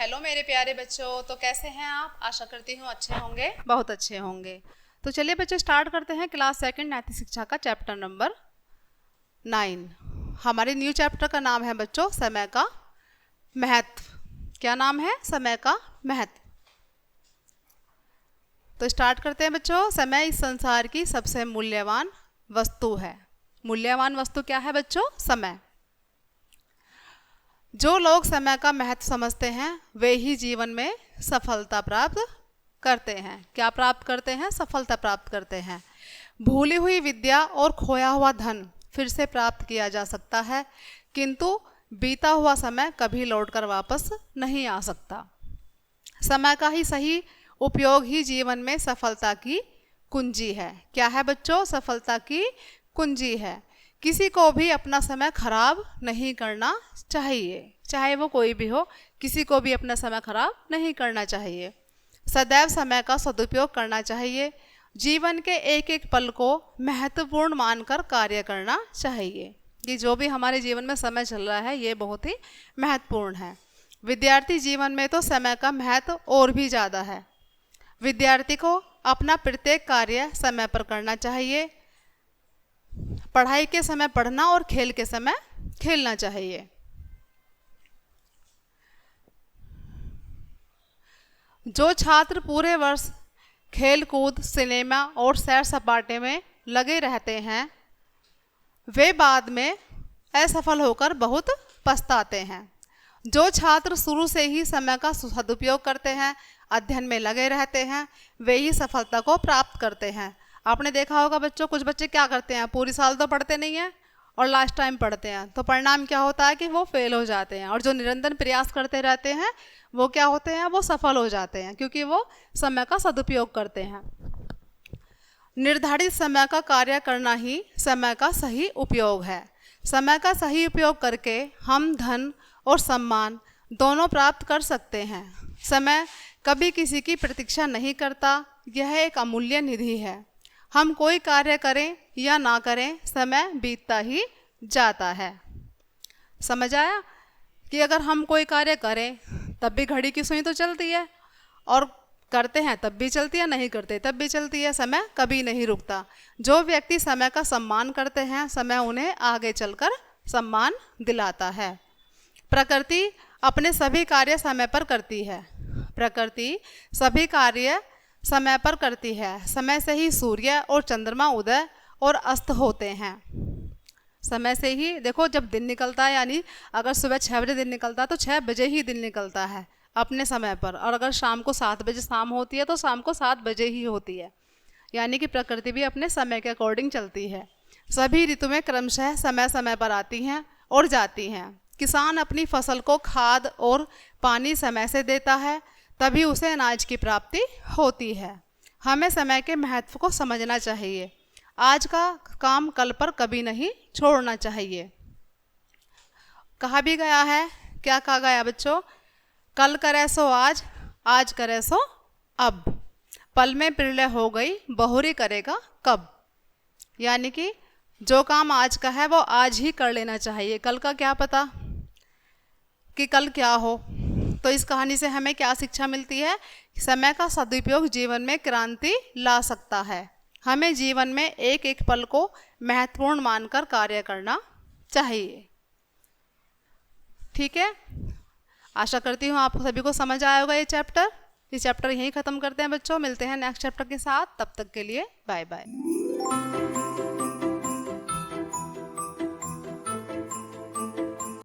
Hello मेरे प्यारे बच्चों, तो कैसे हैं आप? आशा करती हूँ अच्छे होंगे, बहुत अच्छे होंगे। तो चलिए बच्चों स्टार्ट करते हैं क्लास सेकंड नैतिक शिक्षा का चैप्टर नंबर 9। हमारे न्यू चैप्टर का नाम है बच्चों समय का महत्व। क्या नाम है? समय का महत्व। तो स्टार्ट करते हैं बच्चों। समय इस संसार की सबसे मूल्यवान वस्तु है। मूल्यवान वस्तु क्या है बच्चों? समय। जो लोग समय का महत्व समझते हैं वे ही जीवन में सफलता प्राप्त करते हैं। क्या प्राप्त करते हैं? सफलता प्राप्त करते हैं। भूली हुई विद्या और खोया हुआ धन फिर से प्राप्त किया जा सकता है, किंतु बीता हुआ समय कभी लौटकर वापस नहीं आ सकता। समय का ही सही उपयोग ही जीवन में सफलता की कुंजी है। क्या है बच्चों? सफलता की कुंजी है। किसी को भी अपना समय खराब नहीं करना चाहिए, चाहे वो कोई भी हो। किसी को भी अपना समय खराब नहीं करना चाहिए। सदैव समय का सदुपयोग करना चाहिए। जीवन के एक एक पल को महत्वपूर्ण मानकर कार्य करना चाहिए। कि जो भी हमारे जीवन में समय चल रहा है ये बहुत ही महत्वपूर्ण है। विद्यार्थी जीवन में तो समय का महत्व और भी ज़्यादा है। विद्यार्थी को अपना प्रत्येक कार्य समय पर करना चाहिए। पढ़ाई के समय पढ़ना और खेल के समय खेलना चाहिए। जो छात्र पूरे वर्ष खेल कूद, सिनेमा और सैर सपाटे में लगे रहते हैं वे बाद में असफल होकर बहुत पछताते हैं। जो छात्र शुरू से ही समय का सदुपयोग करते हैं, अध्ययन में लगे रहते हैं, वे ही सफलता को प्राप्त करते हैं। आपने देखा होगा बच्चों, कुछ बच्चे क्या करते हैं, पूरी साल तो पढ़ते नहीं हैं और लास्ट टाइम पढ़ते हैं, तो परिणाम क्या होता है कि वो फेल हो जाते हैं। और जो निरंतर प्रयास करते रहते हैं वो क्या होते हैं? वो सफल हो जाते हैं, क्योंकि वो समय का सदुपयोग करते हैं। निर्धारित समय का कार्य करना ही समय का सही उपयोग है। समय का सही उपयोग करके हम धन और सम्मान दोनों प्राप्त कर सकते हैं। समय कभी किसी की प्रतीक्षा नहीं करता, यह एक अमूल्य निधि है। हम कोई कार्य करें या ना करें, समय बीतता ही जाता है। समझ आया? कि अगर हम कोई कार्य करें तब भी घड़ी की सुई तो चलती है, और करते हैं तब भी चलती है, नहीं करते तब भी चलती है। समय कभी नहीं रुकता। जो व्यक्ति समय का सम्मान करते हैं समय उन्हें आगे चलकर सम्मान दिलाता है। प्रकृति अपने सभी कार्य समय पर करती है। प्रकृति सभी कार्य समय पर करती है। समय से ही सूर्य और चंद्रमा उदय और अस्त होते हैं। समय से ही देखो, जब दिन निकलता है, यानी अगर सुबह 6 बजे दिन निकलता है तो 6 बजे ही दिन निकलता है अपने समय पर। और अगर शाम को 7 बजे शाम होती है तो शाम को 7 बजे ही होती है। यानी कि प्रकृति भी अपने समय के अकॉर्डिंग चलती है। सभी ऋतुएं क्रमशः समय समय पर आती हैं और जाती हैं। किसान अपनी फसल को खाद और पानी समय से देता है, तभी उसे अनाज की प्राप्ति होती है। हमें समय के महत्व को समझना चाहिए। आज का काम कल पर कभी नहीं छोड़ना चाहिए। कहा भी गया है, क्या कहा गया बच्चों? कल करे सो आज, आज करे सो अब। पल में प्रलय हो गई, बहुरी करेगा कब। यानी कि जो काम आज का है वो आज ही कर लेना चाहिए। कल का क्या पता कि कल क्या हो। तो इस कहानी से हमें क्या शिक्षा मिलती है? समय का सदुपयोग जीवन में क्रांति ला सकता है। हमें जीवन में एक एक पल को महत्वपूर्ण मानकर कार्य करना चाहिए। ठीक है, आशा करती हूँ आप सभी को समझ आया होगा ये चैप्टर। ये चैप्टर यहीं ख़त्म करते हैं बच्चों। मिलते हैं नेक्स्ट चैप्टर के साथ। तब तक के लिए बाय बाय।